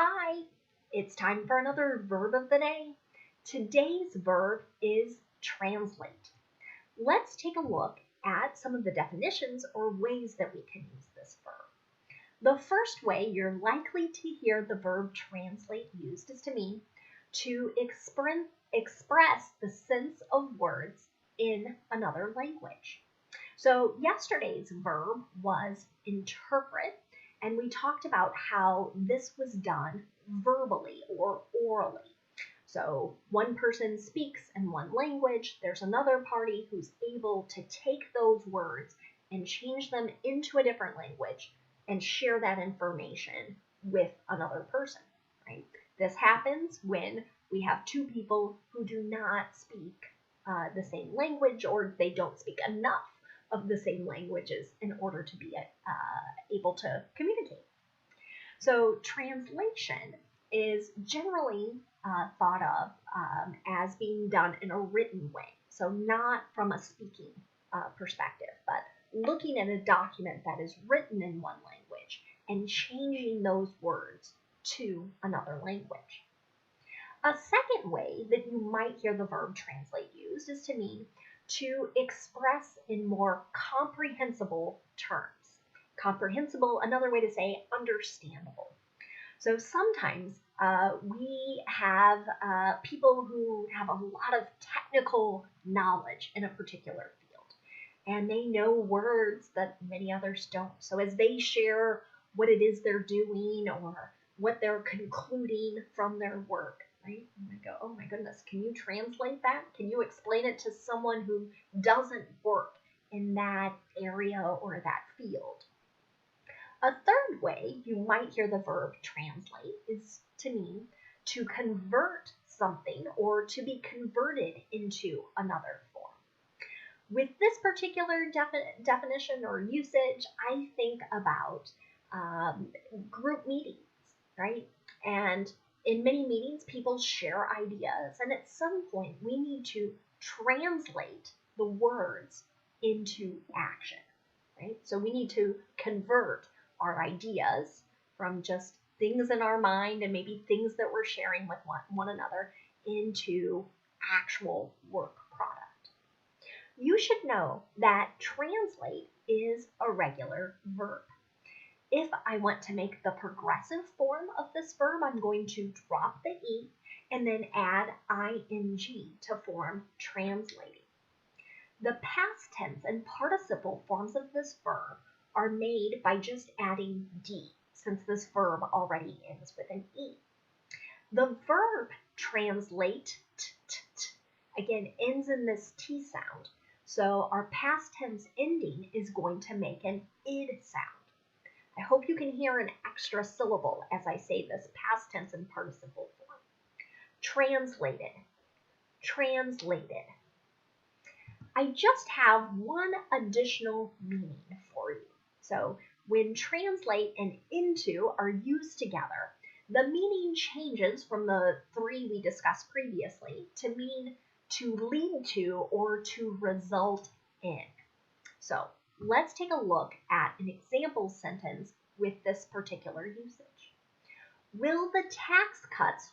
Hi, it's time for another verb of the day. Today's verb is translate. Let's take a look at some of the definitions or ways that we can use this verb. The first way you're likely to hear the verb translate used is to mean to express the sense of words in another language. So yesterday's verb was interpret, and we talked about how this was done verbally or orally. So one person speaks in one language, there's another party who's able to take those words and change them into a different language and share that information with another person, right? This happens when we have two people who do not speak the same language, or they don't speak enough of the same languages in order to be able to communicate. So translation is generally thought of as being done in a written way. So not from a speaking perspective, but looking at a document that is written in one language and changing those words to another language. A second way that you might hear the verb translate used is to mean to express in more comprehensible terms. Comprehensible, another way to say understandable. So sometimes we have people who have a lot of technical knowledge in a particular field, and they know words that many others don't. So as they share what it is they're doing or what they're concluding from their work, right? And I go, oh my goodness, can you translate that? Can you explain it to someone who doesn't work in that area or that field? A third way you might hear the verb translate is to mean to convert something or to be converted into another form. With this particular definition or usage, I think about group meetings, right? And in many meetings, people share ideas, and at some point, we need to translate the words into action, right? So we need to convert our ideas from just things in our mind and maybe things that we're sharing with one another into actual work product. You should know that translate is a regular verb. If I want to make the progressive form of this verb, I'm going to drop the E and then add ing to form translating. The past tense and participle forms of this verb are made by just adding D, since this verb already ends with an E. The verb translate, again, ends in this T sound, so our past tense ending is going to make an id sound. I hope you can hear an extra syllable as I say this past tense and participle form. Translated, translated. I just have one additional meaning for you. So when translate and into are used together, the meaning changes from the three we discussed previously to mean to lead to or to result in. So let's take a look at an example sentence with this particular usage. Will the tax cuts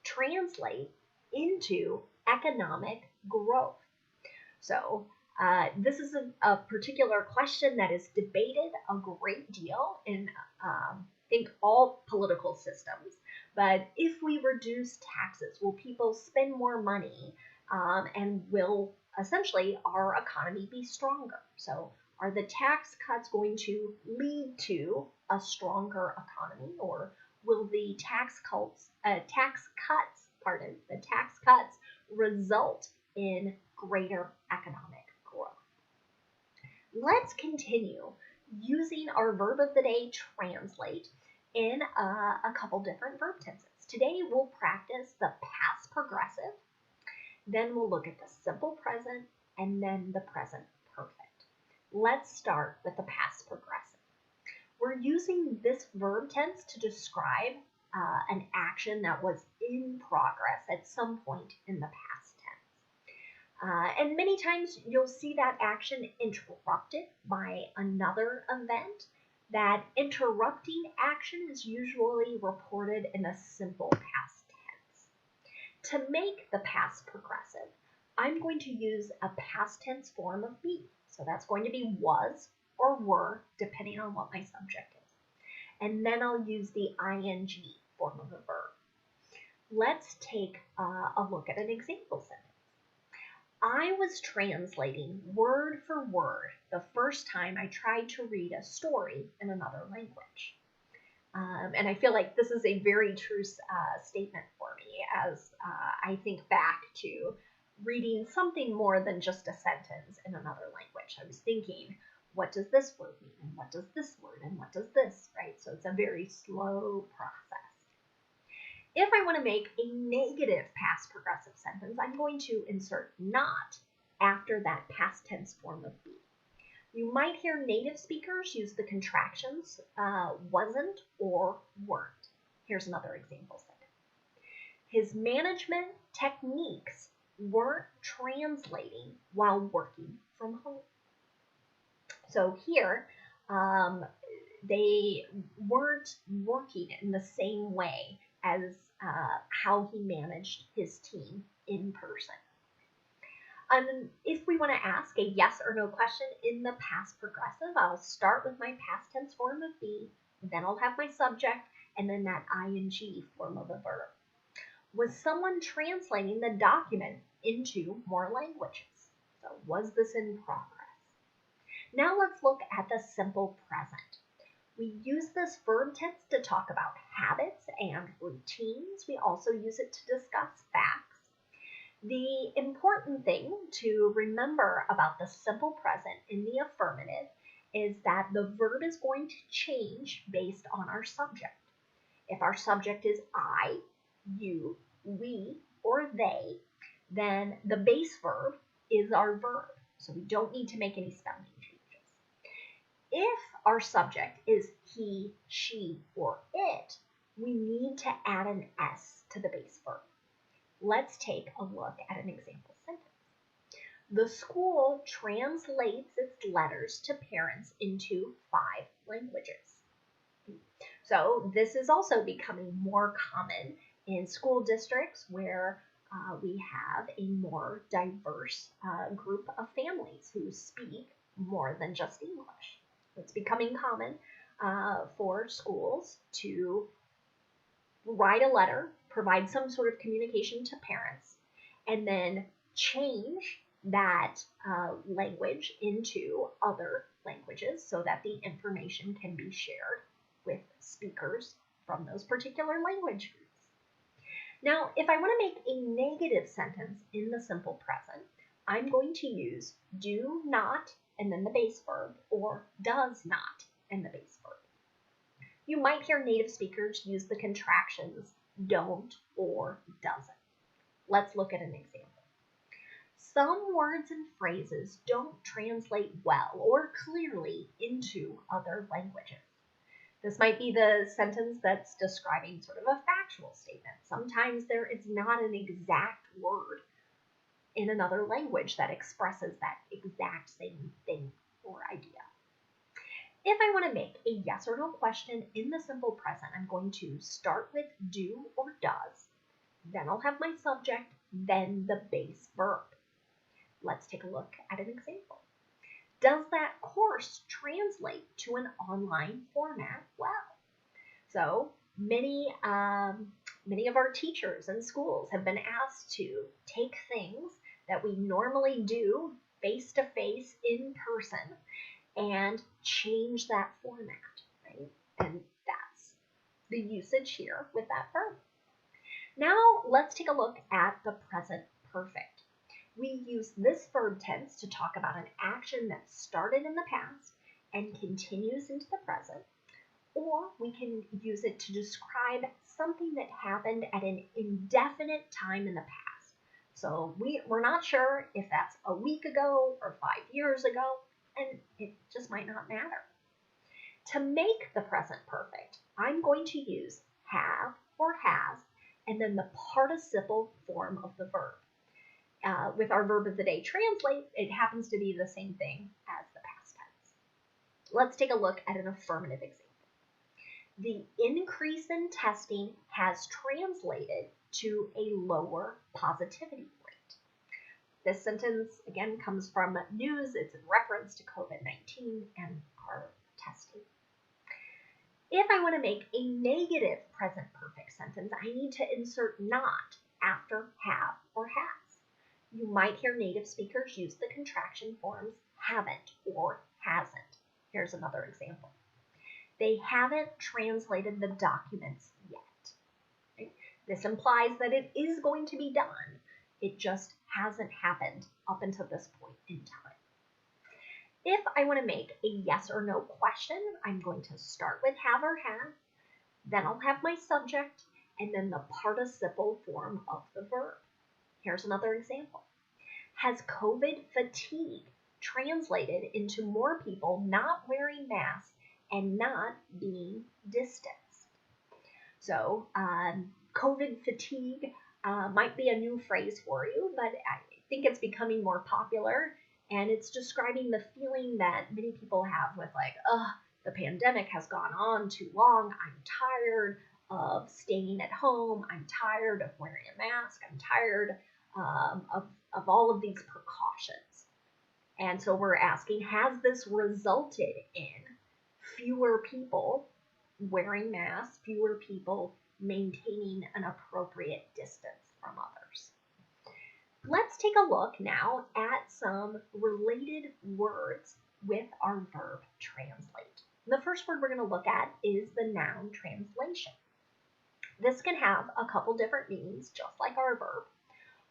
translate into economic growth? So this is a particular question that is debated a great deal in, I think, all political systems. But if we reduce taxes, will people spend more money, and will essentially our economy be stronger? So are the tax cuts going to lead to a stronger economy, or will the tax cuts result in greater economic growth? Let's continue using our verb of the day, translate, in a couple different verb tenses. Today we'll practice the past progressive, then we'll look at the simple present, and then the present perfect. Let's start with the past progressive. We're using this verb tense to describe an action that was in progress at some point in the past tense. And many times you'll see that action interrupted by another event that interrupting action is usually reported in a simple past tense. To make the past progressive, I'm going to use a past tense form of be. So that's going to be was or were, depending on what my subject is. And then I'll use the ing form of the verb. Let's take a look at an example sentence. I was translating word for word the first time I tried to read a story in another language. And I feel like this is a very true statement for me as I think back to reading something more than just a sentence in another language. I was thinking, what does this word mean? And what does this word? And what does this, right? So it's a very slow process. If I want to make a negative past progressive sentence, I'm going to insert not after that past tense form of be. You might hear native speakers use the contractions wasn't or weren't. Here's another example sentence. His management techniques weren't translating while working from home. So here, they weren't working in the same way as how he managed his team in person. And if we want to ask a yes or no question in the past progressive, I'll start with my past tense form of be, then I'll have my subject, and then that ing form of the verb. Was someone translating the document into more languages? So was this in progress? Now let's look at the simple present. We use this verb tense to talk about habits and routines. We also use it to discuss facts. The important thing to remember about the simple present in the affirmative is that the verb is going to change based on our subject. If our subject is I, you, we, or they, then the base verb is our verb. So we don't need to make any spelling changes. If our subject is he, she, or it, we need to add an S to the base verb. Let's take a look at an example sentence. The school translates its letters to parents into 5 languages. So this is also becoming more common in school districts where we have a more diverse group of families who speak more than just English. It's becoming common for schools to write a letter, provide some sort of communication to parents, and then change that language into other languages so that the information can be shared with speakers from those particular language groups. Now, if I want to make a negative sentence in the simple present, I'm going to use do not and then the base verb, or does not and the base verb. You might hear native speakers use the contractions don't or doesn't. Let's look at an example. Some words and phrases don't translate well or clearly into other languages. This might be the sentence that's describing sort of a factual statement. Sometimes there is not an exact word in another language that expresses that exact same thing or idea. If I want to make a yes or no question in the simple present, I'm going to start with do or does, then I'll have my subject, then the base verb. Let's take a look at an example. Does that course translate to an online format well? So many of our teachers and schools have been asked to take things that we normally do face-to-face in person and change that format, right? And that's the usage here with that verb. Now let's take a look at the present perfect. We use this verb tense to talk about an action that started in the past and continues into the present, or we can use it to describe something that happened at an indefinite time in the past. So we're not sure if that's a week ago or 5 years ago, and it just might not matter. To make the present perfect, I'm going to use have or has, and then the participle form of the verb. With our verb of the day, translate, it happens to be the same thing as the past tense. Let's take a look at an affirmative example. The increase in testing has translated to a lower positivity rate. This sentence, again, comes from news. It's in reference to COVID-19 and our testing. If I want to make a negative present perfect sentence, I need to insert not after have or has. You might hear native speakers use the contraction forms haven't or hasn't. Here's another example. They haven't translated the documents yet. Okay? This implies that it is going to be done. It just hasn't happened up until this point in time. If I want to make a yes or no question, I'm going to start with have or have, then I'll have my subject, and then the participle form of the verb. Here's another example. Has COVID fatigue translated into more people not wearing masks and not being distanced? So COVID fatigue might be a new phrase for you, but I think it's becoming more popular, and it's describing the feeling that many people have with like, the pandemic has gone on too long. I'm tired of staying at home. I'm tired of wearing a mask. I'm tired of all of these precautions. And so we're asking, has this resulted in fewer people wearing masks, fewer people maintaining an appropriate distance from others? Let's take a look now at some related words with our verb translate. The first word we're going to look at is the noun translation. This can have a couple different meanings, just like our verb.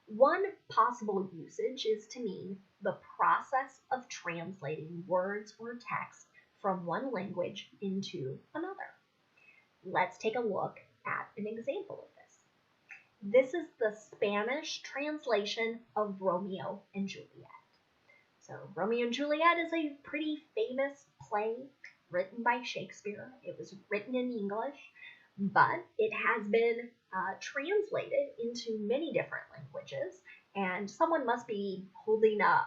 One possible usage is to mean the process of translating words or text from one language into another. Let's take a look at an example of this. This is the Spanish translation of Romeo and Juliet. So Romeo and Juliet is a pretty famous play written by Shakespeare. It was written in English, but it has been translated into many different languages, and someone must be holding a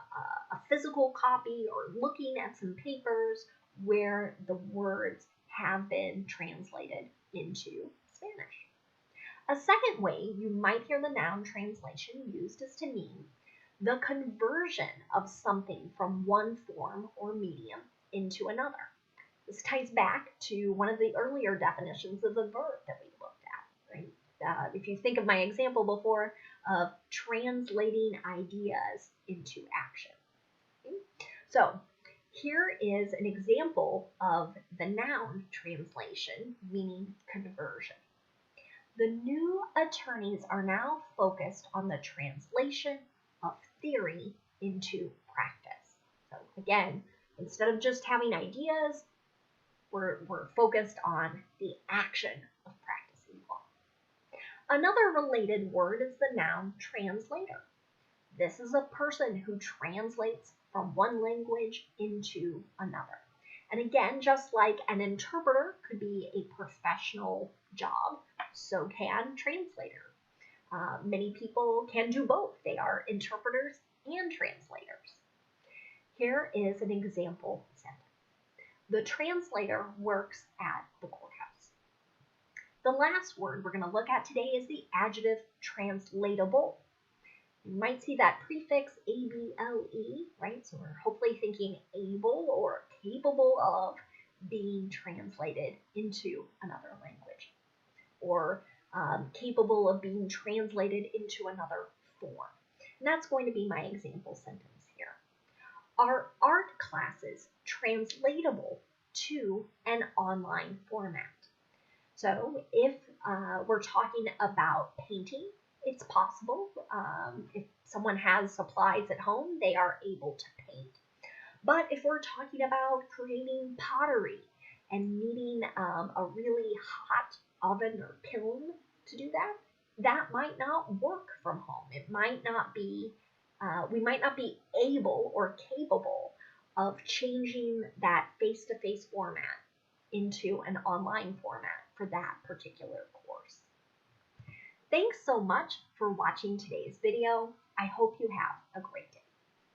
physical copy or looking at some papers where the words have been translated into Spanish. A second way you might hear the noun translation used is to mean the conversion of something from one form or medium into another. This ties back to one of the earlier definitions of the verb that we looked at, right? If you think of my example before of translating ideas into action. Okay? So here is an example of the noun translation, meaning conversion. The new attorneys are now focused on the translation of theory into practice. So again, instead of just having ideas, we're focused on the action of practicing law. Another related word is the noun translator. This is a person who translates from one language into another. And again, just like an interpreter could be a professional job, so can translator. Many people can do both. They are interpreters and translators. Here is an example sentence. The translator works at the courthouse. The last word we're going to look at today is the adjective translatable. You might see that prefix able, right? So we're hopefully thinking able or capable of being translated into another language, or capable of being translated into another form. And that's going to be my example sentence here. Are art classes translatable to an online format? So if we're talking about painting, it's possible. If someone has supplies at home, they are able to paint. But if we're talking about creating pottery and needing a really hot oven or kiln to do that, that might not work from home. It might not be, we might not be able or capable of changing that face-to-face format into an online format for that particular course. Thanks so much for watching today's video. I hope you have a great day.